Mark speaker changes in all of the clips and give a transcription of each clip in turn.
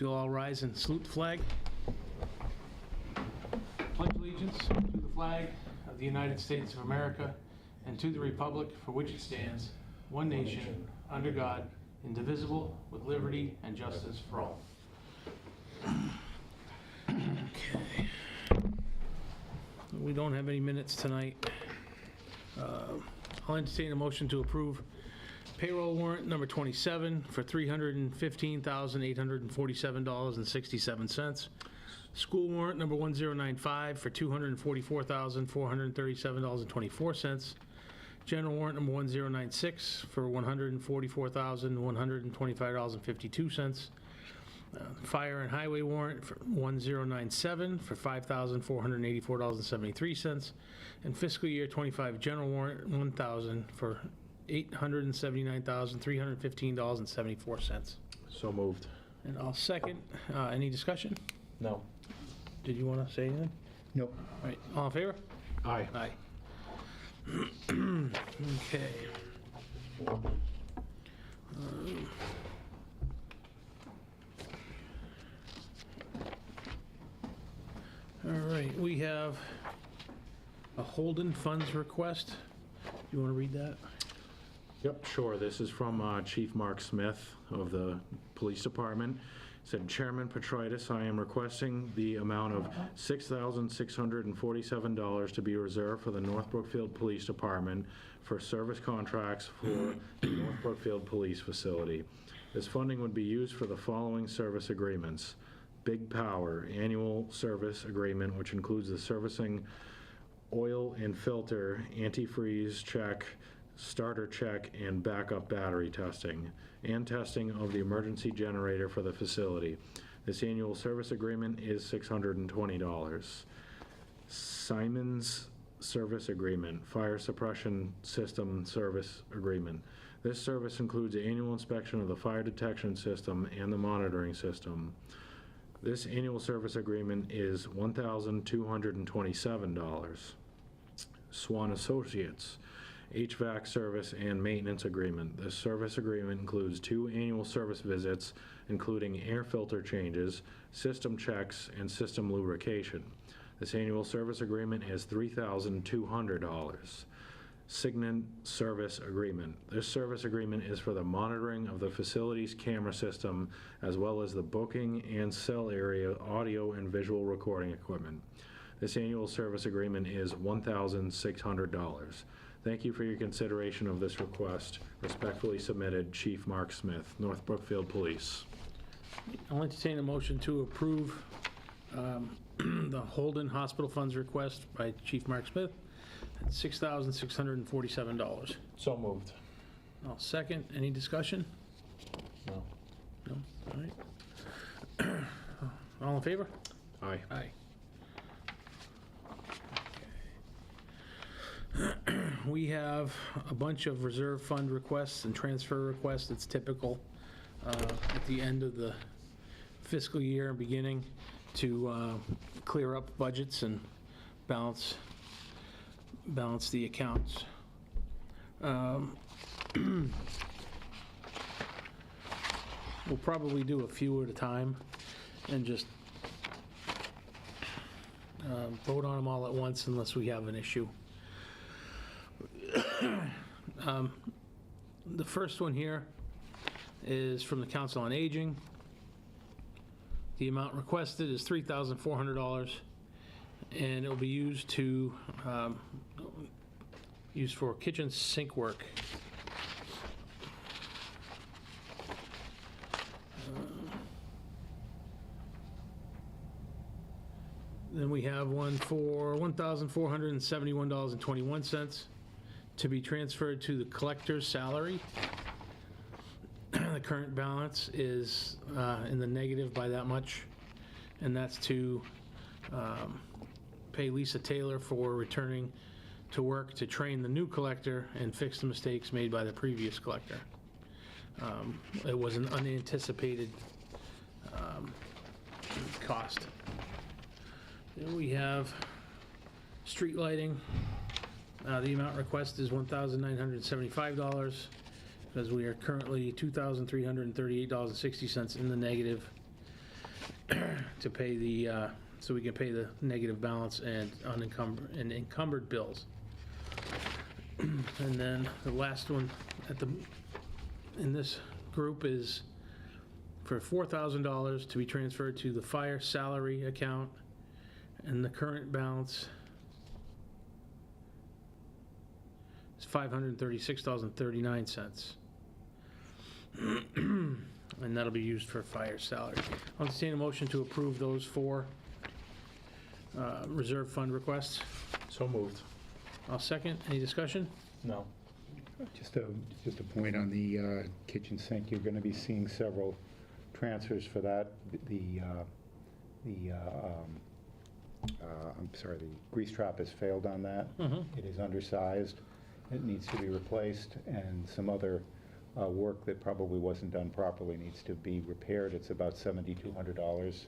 Speaker 1: If you'll all rise and salute the flag. Pledge allegiance to the flag of the United States of America and to the republic for which it stands, one nation, under God, indivisible, with liberty and justice for all. Okay. We don't have any minutes tonight. I'll entertain a motion to approve payroll warrant number 27 for $315,847.67. School warrant number 1095 for $244,437.24. General warrant number 1096 for $144,125.52. Fire and highway warrant for 1097 for $5,484.73. And fiscal year 25 general warrant 1000 for $879,315.74.
Speaker 2: So moved.
Speaker 1: And I'll second. Any discussion?
Speaker 2: No.
Speaker 1: Did you want to say anything?
Speaker 2: Nope.
Speaker 1: All right, all in favor?
Speaker 2: Aye.
Speaker 1: Aye. Okay. All right, we have a Holden funds request. You want to read that?
Speaker 2: Yep, sure. This is from Chief Mark Smith of the Police Department. Said, Chairman Petritis, I am requesting the amount of $6,647 to be reserved for the North Brookfield Police Department for service contracts for the North Brookfield Police Facility. This funding would be used for the following service agreements. Big Power Annual Service Agreement, which includes the servicing oil and filter, antifreeze check, starter check, and backup battery testing, and testing of the emergency generator for the facility. This annual service agreement is $620. Simon's Service Agreement, Fire Suppression System Service Agreement. This service includes annual inspection of the fire detection system and the monitoring system. This annual service agreement is $1,227. Swan Associates, HVAC service and maintenance agreement. This service agreement includes 2 annual service visits, including air filter changes, system checks, and system lubrication. This annual service agreement is $3,200. Signet Service Agreement. This service agreement is for the monitoring of the facility's camera system, as well as the booking and cell area audio and visual recording equipment. This annual service agreement is $1,600. Thank you for your consideration of this request. Respectfully submitted, Chief Mark Smith, North Brookfield Police.
Speaker 1: I'll entertain a motion to approve the Holden Hospital Funds request by Chief Mark Smith at $6,647.
Speaker 2: So moved.
Speaker 1: I'll second. Any discussion?
Speaker 2: No.
Speaker 1: No? All right. All in favor?
Speaker 2: Aye.
Speaker 1: Aye. We have a bunch of reserve fund requests and transfer requests. It's typical at the end of the fiscal year and beginning to clear up budgets and balance the accounts. We'll probably do a few at a time and just vote on them all at once unless we have an issue. The first one here is from the Council on Aging. The amount requested is $3,400, and it will be used for kitchen sink work. Then we have one for $1,471.21 to be transferred to the collector's salary. The current balance is in the negative by that much, and that's to pay Lisa Taylor for returning to work to train the new collector and fix the mistakes made by the previous collector. It was an unanticipated cost. Then we have street lighting. The amount requested is $1,975 because we are currently $2,338.60 in the negative. to pay the, so we can pay the negative balance and encumbered bills. And then the last one in this group is for $4,000 to be transferred to the fire salary account, and the current balance is $536.39. And that'll be used for fire salary. I'll entertain a motion to approve those four reserve fund requests.
Speaker 2: So moved.
Speaker 1: I'll second. Any discussion?
Speaker 2: No.
Speaker 3: Just a point on the kitchen sink. You're going to be seeing several transfers for that. I'm sorry, the grease trap has failed on that. It is undersized. It needs to be replaced, and some other work that probably wasn't done properly needs to be repaired. It's about $7,200.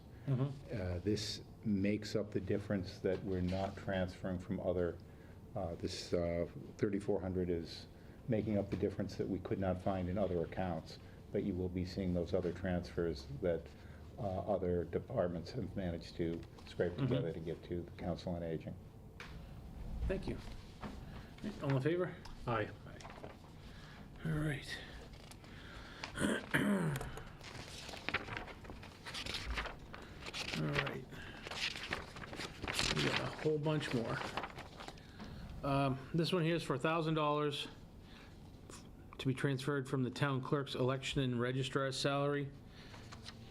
Speaker 3: This makes up the difference that we're not transferring from other. This $3,400 is making up the difference that we could not find in other accounts, but you will be seeing those other transfers that other departments have managed to scrape together to get to the Council on Aging.
Speaker 1: Thank you. All in favor?
Speaker 2: Aye.
Speaker 1: All right. All right. We got a whole bunch more. This one here is for $1,000 to be transferred from the town clerk's election and registrar's salary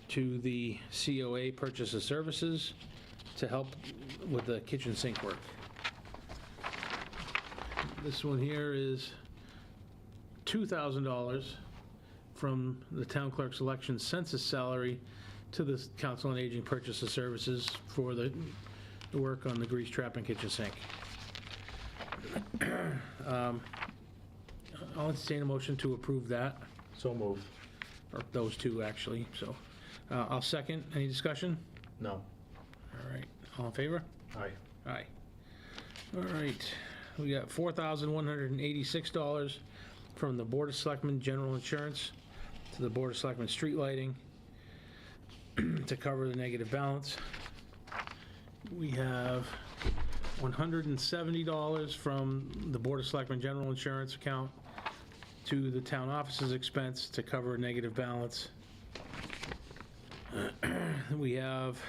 Speaker 1: to the COA purchase of services to help with the kitchen sink work. This one here is $2,000 from the town clerk's election census salary to the Council on Aging purchase of services for the work on the grease trap and kitchen sink. I'll entertain a motion to approve that,
Speaker 2: So moved.
Speaker 1: or those two, actually, so. I'll second. Any discussion?
Speaker 2: No.
Speaker 1: All right, all in favor?
Speaker 2: Aye.
Speaker 1: Aye. All right, we got $4,186 from the Board of Selectmen General Insurance to the Board of Selectmen Street Lighting to cover the negative balance. We have $170 from the Board of Selectmen General Insurance account to the town office's expense to cover a negative balance. We have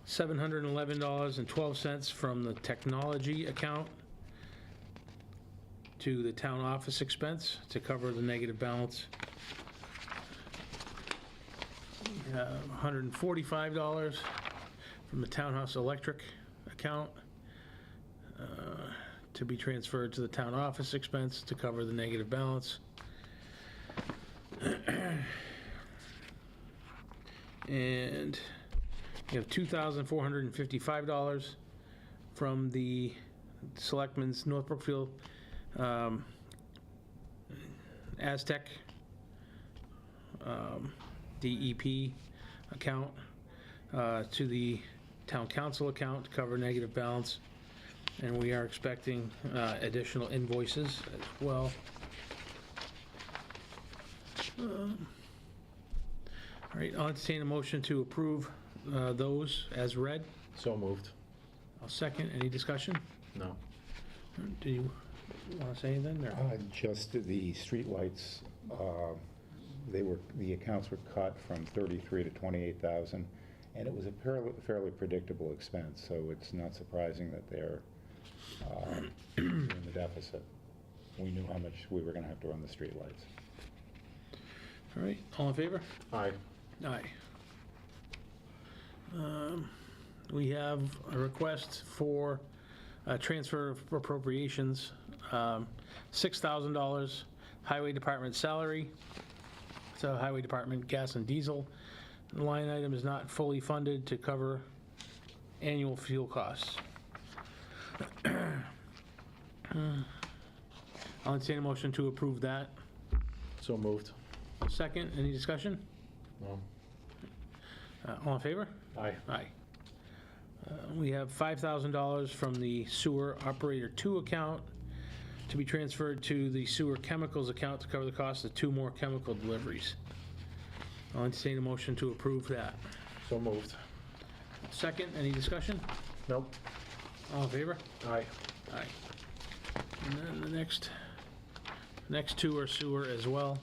Speaker 1: $711.12 from the technology account to the town office expense to cover the negative balance. We have $145 from the townhouse electric account to be transferred to the town office expense to cover the negative balance. And you have $2,455 from the Selectmen's North Brookfield Aztec DEP account to the town council account to cover negative balance. And we are expecting additional invoices as well. All right, I'll entertain a motion to approve those as read.
Speaker 2: So moved.
Speaker 1: I'll second. Any discussion?
Speaker 2: No.
Speaker 1: Do you want to say anything? Or?
Speaker 3: Just the streetlights, the accounts were cut from 33 to 28,000, and it was a fairly predictable expense, so it's not surprising that they're in the deficit. We knew how much we were going to have to run the streetlights.
Speaker 1: All right, all in favor?
Speaker 2: Aye.
Speaker 1: Aye. We have a request for a transfer of appropriations, $6,000 Highway Department salary, so Highway Department gas and diesel. The line item is not fully funded to cover annual fuel costs. I'll entertain a motion to approve that.
Speaker 2: So moved.
Speaker 1: Second, any discussion?
Speaker 2: No.
Speaker 1: All in favor?
Speaker 2: Aye.
Speaker 1: Aye. We have $5,000 from the Sewer Operator 2 account to be transferred to the Sewer Chemicals account to cover the cost of 2 more chemical deliveries. I'll entertain a motion to approve that.
Speaker 2: So moved.
Speaker 1: Second, any discussion?
Speaker 2: Nope.
Speaker 1: All in favor?
Speaker 2: Aye.
Speaker 1: Aye. And then the next two are sewer as well.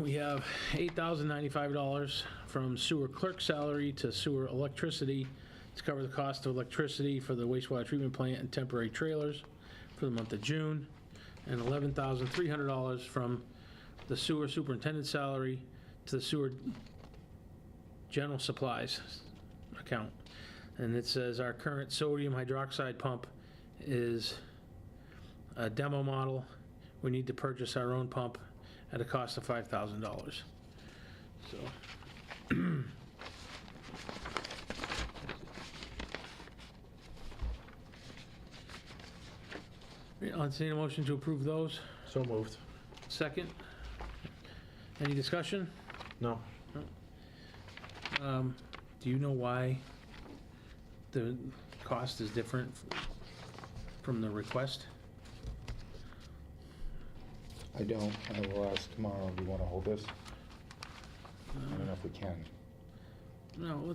Speaker 1: We have $8,095 from sewer clerk salary to sewer electricity to cover the cost of electricity for the wastewater treatment plant and temporary trailers for the month of June, and $11,300 from the sewer superintendent salary to the sewer general supplies account. And it says our current sodium hydroxide pump is a demo model. We need to purchase our own pump at a cost of $5,000. So. I'll entertain a motion to approve those.
Speaker 2: So moved.
Speaker 1: Second. Any discussion?
Speaker 2: No.
Speaker 1: Do you know why the cost is different from the request?
Speaker 3: I don't. I will ask tomorrow. Do you want to hold this? I don't know if we can.
Speaker 1: No,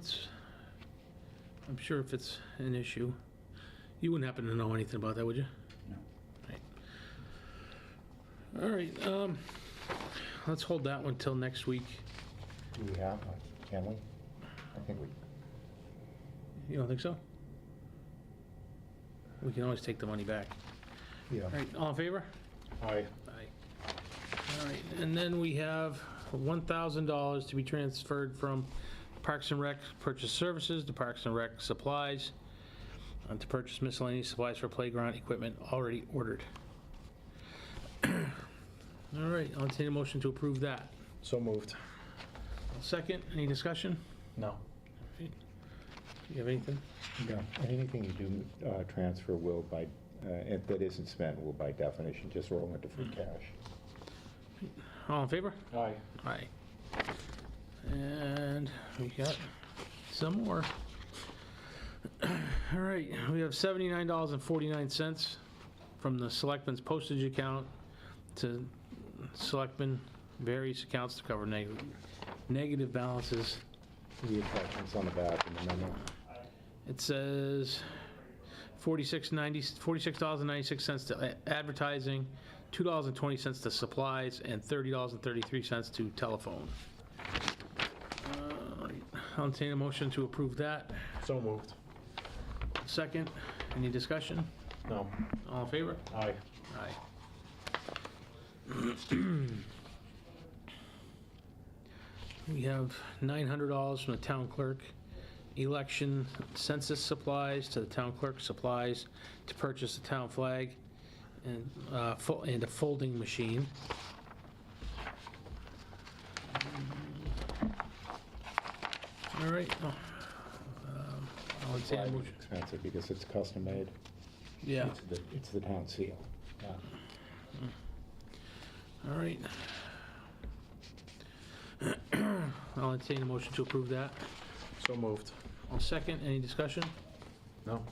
Speaker 1: I'm sure if it's an issue. You wouldn't happen to know anything about that, would you?
Speaker 3: No.
Speaker 1: All right, let's hold that one till next week.
Speaker 3: Do we have, can we? I think we,
Speaker 1: You don't think so? We can always take the money back.
Speaker 3: yeah.
Speaker 1: All right, all in favor?
Speaker 2: Aye.
Speaker 1: Aye. All right, and then we have $1,000 to be transferred from Parks and Rec purchase services to Parks and Rec supplies, and to purchase miscellaneous supplies for playground equipment already ordered. All right, I'll entertain a motion to approve that.
Speaker 2: So moved.
Speaker 1: Second, any discussion?
Speaker 2: No.
Speaker 1: You have anything?
Speaker 3: No, anything you do transfer will by, that isn't spent will by definition just roll into free cash.
Speaker 1: All in favor?
Speaker 2: Aye.
Speaker 1: Aye. And we got some more. All right, we have $79.49 from the Selectmen's postage account to Selectmen various accounts to cover negative balances.
Speaker 3: The attachments on the back and the memo.
Speaker 1: It says $46.96 to advertising, $2.20 to supplies, and $30.33 to telephone. I'll entertain a motion to approve that.
Speaker 2: So moved.
Speaker 1: Second, any discussion?
Speaker 2: No.
Speaker 1: All in favor?
Speaker 2: Aye.
Speaker 1: Aye. We have $900 from the town clerk, election census supplies to the town clerk supplies to purchase a town flag and a folding machine. All right. I'll entertain a
Speaker 3: Flag is
Speaker 1: motion.
Speaker 3: expensive because it's custom made.
Speaker 1: Yeah,
Speaker 3: It's the town seal. Yeah.
Speaker 1: all right. I'll entertain a motion to approve that.
Speaker 2: So moved.
Speaker 1: I'll second. Any discussion?
Speaker 2: No.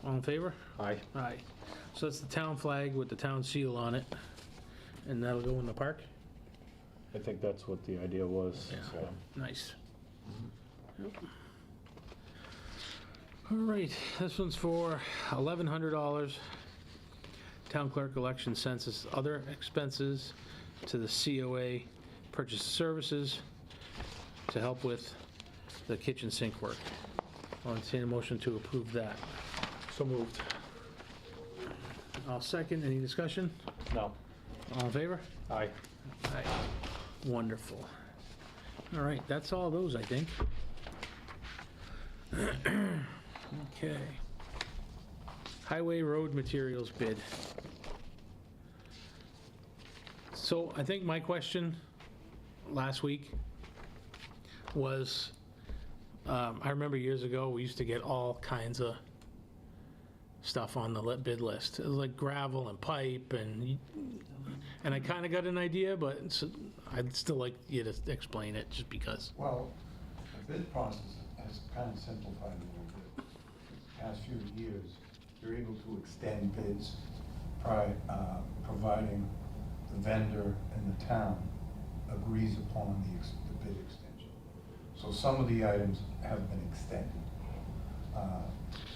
Speaker 1: All in favor?
Speaker 2: Aye.
Speaker 1: Aye. So that's the town flag with the town seal on it, and that'll go in the park?
Speaker 2: I think that's what the idea was.
Speaker 1: Yeah.
Speaker 2: So.
Speaker 1: Nice. Yep. All right, this one's for $1,100. Town clerk election census, other expenses to the COA purchase services to help with the kitchen sink work. I'll entertain a motion to approve that.
Speaker 2: So moved.
Speaker 1: I'll second. Any discussion?
Speaker 2: No.
Speaker 1: All in favor?
Speaker 2: Aye.
Speaker 1: Aye. Wonderful. All right, that's all those, I think. Okay. Highway road materials bid. So I think my question last week was, I remember years ago, we used to get all kinds of stuff on the bid list. It was like gravel and pipe, and I kind of got an idea, but I'd still like you to explain it, just because.
Speaker 4: Well, the bid process has kind of simplified a little bit. The past few years, you're able to extend bids, providing the vendor and the town agrees upon the bid extension. So some of the items have been extended.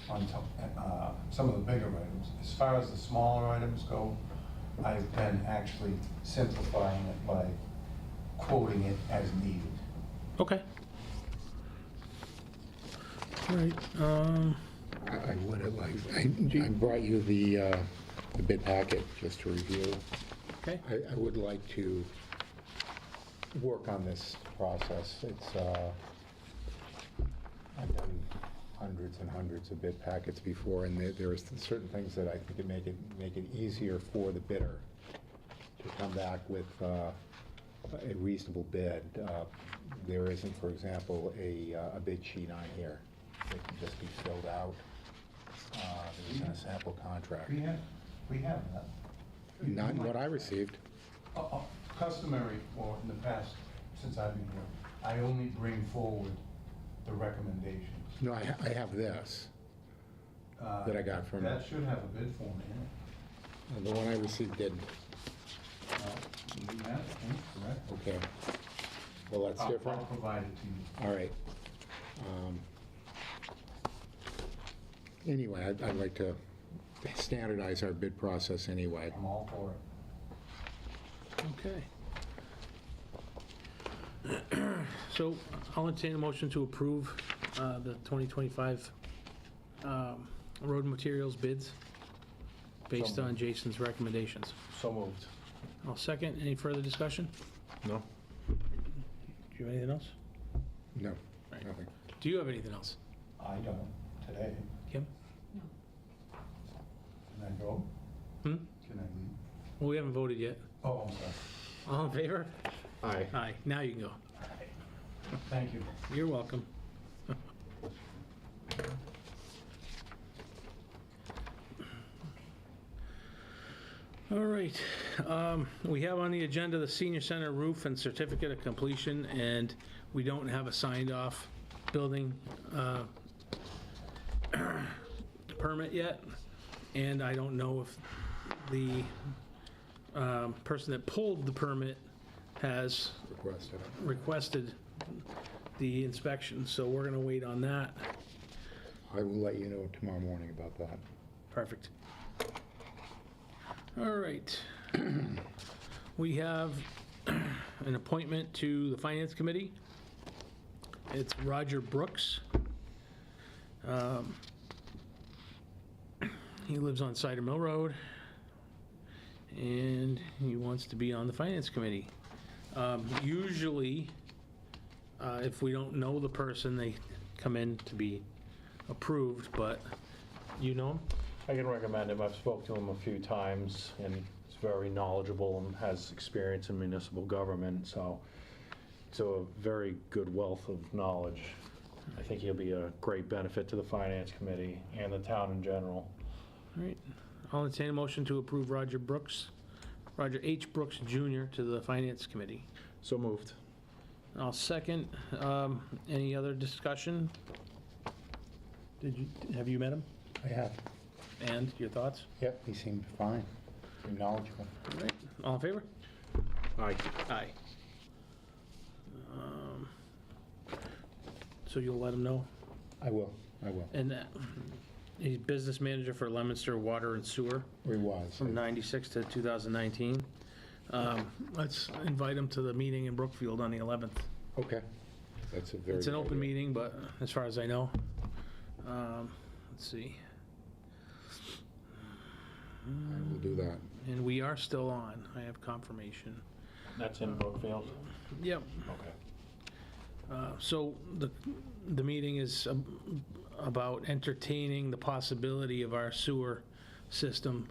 Speaker 4: On top, some of the bigger items. As far as the smaller items go, I've been actually simplifying it by quoting it as needed.
Speaker 1: Okay. All right,
Speaker 3: I would have liked, I brought you the bid packet just to review.
Speaker 1: okay.
Speaker 3: I would like to work on this process. It's, I've done hundreds and hundreds of bid packets before, and there are certain things that I think would make it easier for the bidder to come back with a reasonable bid. There isn't, for example, a bid sheet on here that can just be filled out. There isn't a sample contract.
Speaker 4: We have that.
Speaker 3: Not what I received.
Speaker 4: Customary for in the past, since I've been here, I only bring forward the recommendations.
Speaker 3: No, I have this that I got from.
Speaker 4: That should have a bid form in it.
Speaker 3: The one I received didn't.
Speaker 4: We have it, correct?
Speaker 3: Okay. Well, that's different.
Speaker 4: I'll provide it to you.
Speaker 3: All right. Anyway, I'd like to standardize our bid process anyway.
Speaker 4: I'm all for it.
Speaker 1: Okay. So I'll entertain a motion to approve the 2025 road materials bids based on Jason's recommendations.
Speaker 2: So moved.
Speaker 1: I'll second. Any further discussion?
Speaker 2: No?
Speaker 1: Do you have anything else?
Speaker 3: No,
Speaker 1: Right.
Speaker 3: nothing.
Speaker 1: Do you have anything else?
Speaker 4: I don't today.
Speaker 1: Kim?
Speaker 4: Can I go?
Speaker 1: Hmm?
Speaker 4: Can I leave?
Speaker 1: Well, we haven't voted yet.
Speaker 4: Oh, I'm sorry.
Speaker 1: All in favor?
Speaker 2: Aye.
Speaker 1: Aye. Now you can go.
Speaker 4: Thank you.
Speaker 1: You're welcome. All right, we have on the agenda the senior center roof and certificate of completion, and we don't have a signed off building permit yet, and I don't know if the person that pulled the permit has requested the inspection, so we're gonna wait on that.
Speaker 3: I will let you know tomorrow morning about that.
Speaker 1: Perfect. All right. We have an appointment to the Finance Committee. It's Roger Brooks. He lives on Cider Mill Road, and he wants to be on the Finance Committee. Usually, if we don't know the person, they come in to be approved, but you know him?
Speaker 2: I can recommend him. I've spoken to him a few times, and he's very knowledgeable and has experience in municipal government, so it's a very good wealth of knowledge. I think he'll be a great benefit to the Finance Committee and the town in general.
Speaker 1: All right, I'll entertain a motion to approve Roger H. Brooks Jr. to the Finance Committee.
Speaker 2: So moved.
Speaker 1: I'll second. Any other discussion? Have you met him?
Speaker 3: I have.
Speaker 1: And your thoughts?
Speaker 3: Yep, he seemed fine, very knowledgeable.
Speaker 1: All right, all in favor?
Speaker 2: Aye.
Speaker 1: Aye. So you'll let him know?
Speaker 3: I will.
Speaker 1: And he's business manager for Leominster Water and Sewer
Speaker 3: He was.
Speaker 1: from 96 to 2019. Let's invite him to the meeting in Brookfield on the 11th.
Speaker 3: Okay. That's a very.
Speaker 1: It's an
Speaker 3: good
Speaker 1: open
Speaker 3: idea.
Speaker 1: meeting, but as far as I know. Let's see.
Speaker 3: I will do that.
Speaker 1: And we are still on. I have confirmation.
Speaker 2: That's in Brookfield?
Speaker 1: Yep.
Speaker 2: Okay.
Speaker 1: So the meeting is about entertaining the possibility of our sewer system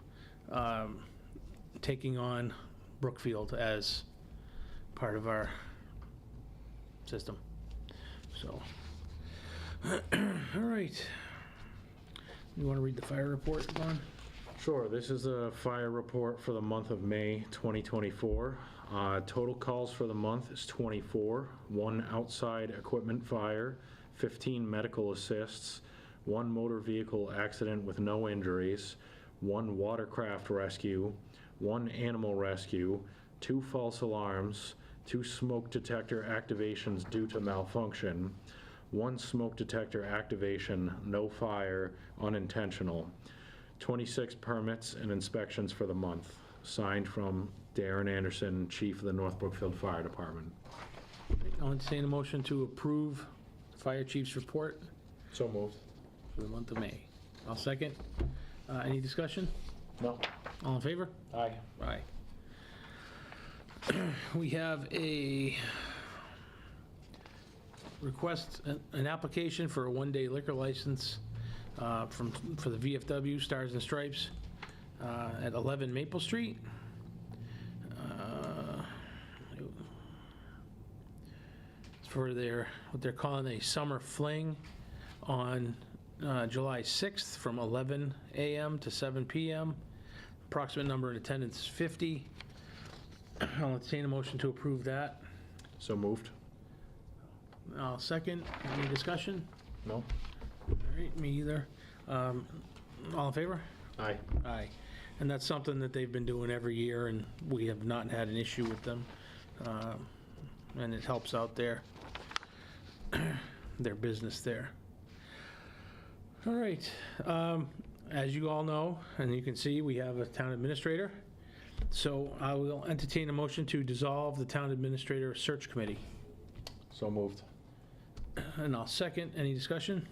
Speaker 1: taking on Brookfield as part of our system. So, all right. You want to read the fire report, Don?
Speaker 2: Sure, this is a fire report for the month of May 2024. Total calls for the month is 24, 1 outside equipment fire, 15 medical assists, 1 motor vehicle accident with no injuries, 1 watercraft rescue, 1 animal rescue, 2 false alarms, 2 smoke detector activations due to malfunction, 1 smoke detector activation, no fire, unintentional, 26 permits and inspections for the month. Signed from Darren Anderson, Chief of the North Brookfield Fire Department.
Speaker 1: I'll entertain a motion to approve the fire chief's report
Speaker 2: So moved.
Speaker 1: for the month of May. I'll second. Any discussion?
Speaker 2: No.
Speaker 1: All in favor?
Speaker 2: Aye.
Speaker 1: Aye. We have a request, an application for a one-day liquor license for the VFW Stars and Stripes at 11 Maple Street. It's for what they're calling a summer fling on July 6th from 11 a.m. to 7 p.m. Approximate number in attendance is 50. I'll entertain a motion to approve that.
Speaker 2: So moved.
Speaker 1: I'll second. Any discussion?
Speaker 2: No.
Speaker 1: All right, me either. All in favor?
Speaker 2: Aye.
Speaker 1: Aye. And that's something that they've been doing every year, and we have not had an issue with them. And it helps out their business there. All right. As you all know, and you can see, we have a town administrator. So I will entertain a motion to dissolve the town administrator search committee.
Speaker 2: So moved.
Speaker 1: And I'll second. Any discussion?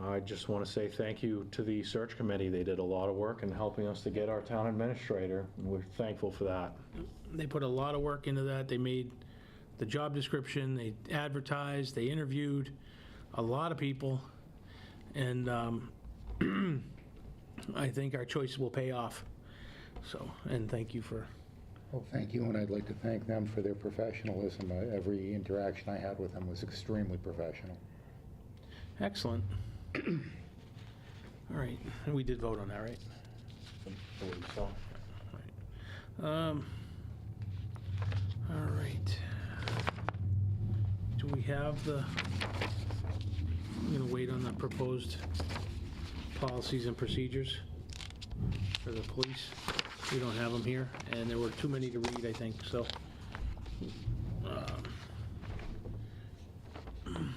Speaker 2: I just want to say thank you to the search committee. They did a lot of work in helping us to get our town administrator, and we're thankful for that.
Speaker 1: They put a lot of work into that. They made the job description, they advertised, they interviewed a lot of people, and I think our choices will pay off. So, and thank you for,
Speaker 3: Well, thank you, and I'd like to thank them for their professionalism. Every interaction I had with them was extremely professional.
Speaker 1: excellent. All right, and we did vote on that, right?
Speaker 2: I believe so.
Speaker 1: All right. Do we have the, I'm gonna wait on the proposed policies and procedures for the police. We don't have them here, and there were too many to read, I think, so.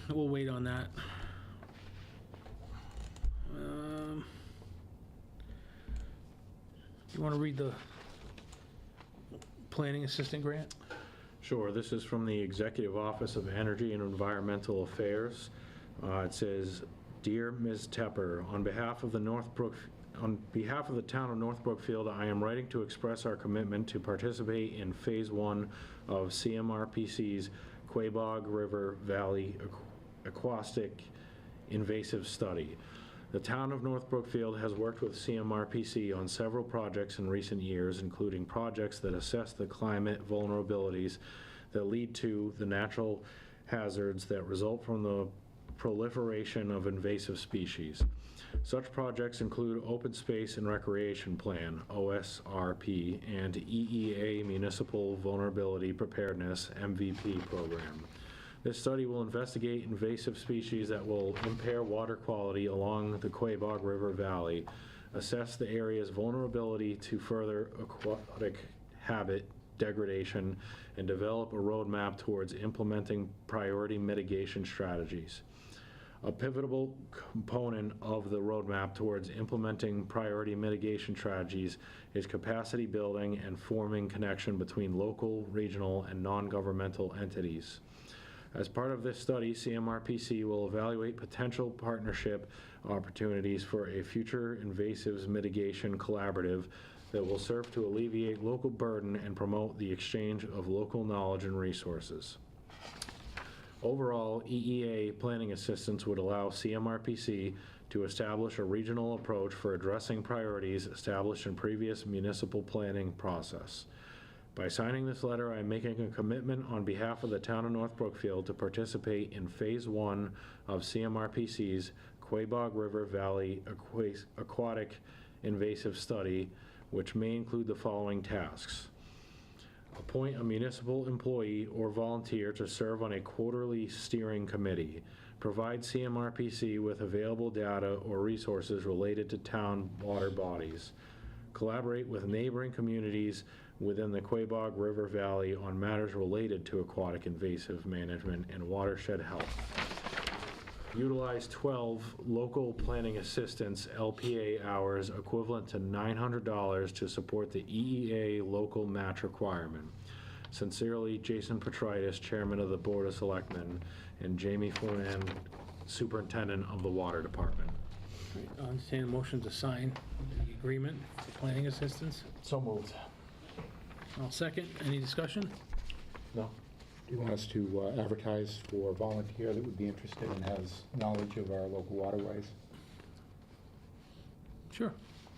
Speaker 1: We'll wait on that. You wanna read the planning assistant grant?
Speaker 2: Sure, this is from the Executive Office of Energy and Environmental Affairs. It says, "Dear Ms. Tepper, on behalf of the town of North Brookfield, I am writing to express our commitment to participate in Phase 1 of CMRPC's Quabog River Valley Aquatic Invasive Study. The town of North Brookfield has worked with CMRPC on several projects in recent years, including projects that assess the climate vulnerabilities that lead to the natural hazards that result from the proliferation of invasive species. Such projects include Open Space and Recreation Plan, OSRP, and EEA Municipal Vulnerability Preparedness, MVP program. This study will investigate invasive species that will impair water quality along the Quabog River Valley, assess the area's vulnerability to further aquatic habitat degradation, and develop a roadmap towards implementing priority mitigation strategies. A pivotal component of the roadmap towards implementing priority mitigation strategies is capacity building and forming connection between local, regional, and non-governmental entities. As part of this study, CMRPC will evaluate potential partnership opportunities for a future invasives mitigation collaborative that will serve to alleviate local burden and promote the exchange of local knowledge and resources. Overall, EEA planning assistance would allow CMRPC to establish a regional approach for addressing priorities established in previous municipal planning process. By signing this letter, I am making a commitment on behalf of the town of North Brookfield to participate in Phase 1 of CMRPC's Quabog River Valley Aquatic Invasive Study, which may include the following tasks. Appoint a municipal employee or volunteer to serve on a quarterly steering committee. Provide CMRPC with available data or resources related to town water bodies. Collaborate with neighboring communities within the Quabog River Valley on matters related to aquatic invasive management and watershed health. Utilize 12 local planning assistance LPA hours equivalent to $900 to support the EEA local match requirement. Sincerely, Jason Petritis, Chairman of the Board of Selectmen, and Jamie Flunan, Superintendent of the Water Department.
Speaker 1: I'll entertain a motion to sign the agreement for planning assistance.
Speaker 2: So moved.
Speaker 1: I'll second. Any discussion?
Speaker 2: No?
Speaker 3: Do you want us to advertise for a volunteer that would be interested and has knowledge of our local waterways?
Speaker 1: Sure.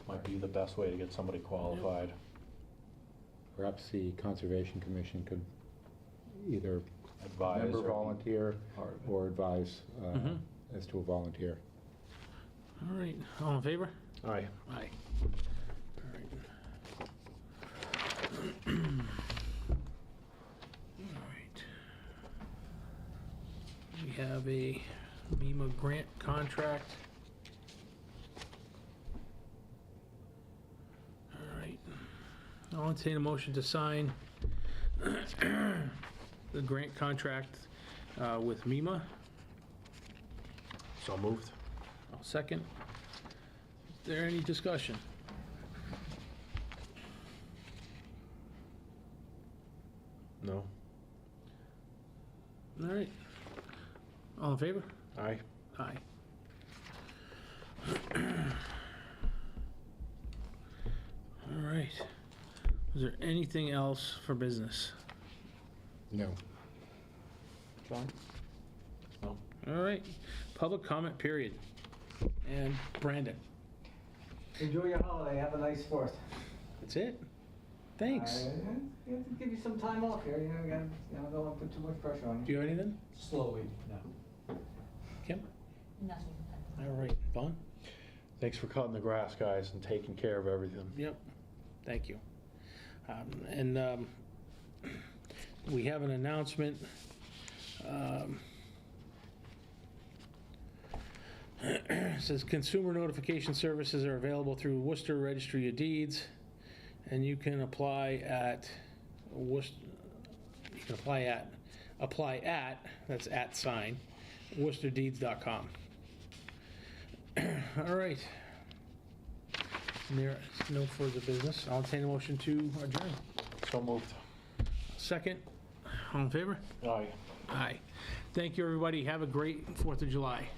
Speaker 2: Might be the best way to get somebody qualified.
Speaker 3: Perhaps the Conservation Commission could either
Speaker 2: Advise
Speaker 3: member
Speaker 2: or be
Speaker 3: volunteer
Speaker 2: part of it.
Speaker 3: or advise
Speaker 1: Mhm.
Speaker 3: as to a volunteer.
Speaker 1: All right. All in favor?
Speaker 2: Aye.
Speaker 1: Aye. All right. All right. We have a MEMA grant contract. All right. I'll entertain a motion to sign the grant contract with MEMA.
Speaker 2: So moved.
Speaker 1: I'll second. Is there any discussion?
Speaker 2: No?
Speaker 1: All right. All in favor?
Speaker 2: Aye.
Speaker 1: Aye. All right. Is there anything else for business?
Speaker 3: No.
Speaker 2: John? No?
Speaker 1: All right. Public comment period. And Brandon.
Speaker 5: Enjoy your holiday, have a nice 4th.
Speaker 1: That's it? Thanks.
Speaker 5: You have to give you some time off here, you don't want to put too much pressure on
Speaker 1: Do
Speaker 5: you.
Speaker 1: you have anything?
Speaker 5: Slowly, no.
Speaker 1: Kim?
Speaker 6: Nothing.
Speaker 1: All right. Vaughn?
Speaker 2: Thanks for cutting the grass, guys, and taking care of everything.
Speaker 1: Yep. Thank you. And we have an announcement. It says consumer notification services are available through Worcester Registry of Deeds, and you can apply at Worcester. You can apply at that's at sign worcesterdeeds.com. All right. There is no further business. I'll entertain a motion to adjourn.
Speaker 2: So moved.
Speaker 1: Second. All in favor?
Speaker 2: Aye.
Speaker 1: Aye. Thank you, everybody. Have a great 4th of July.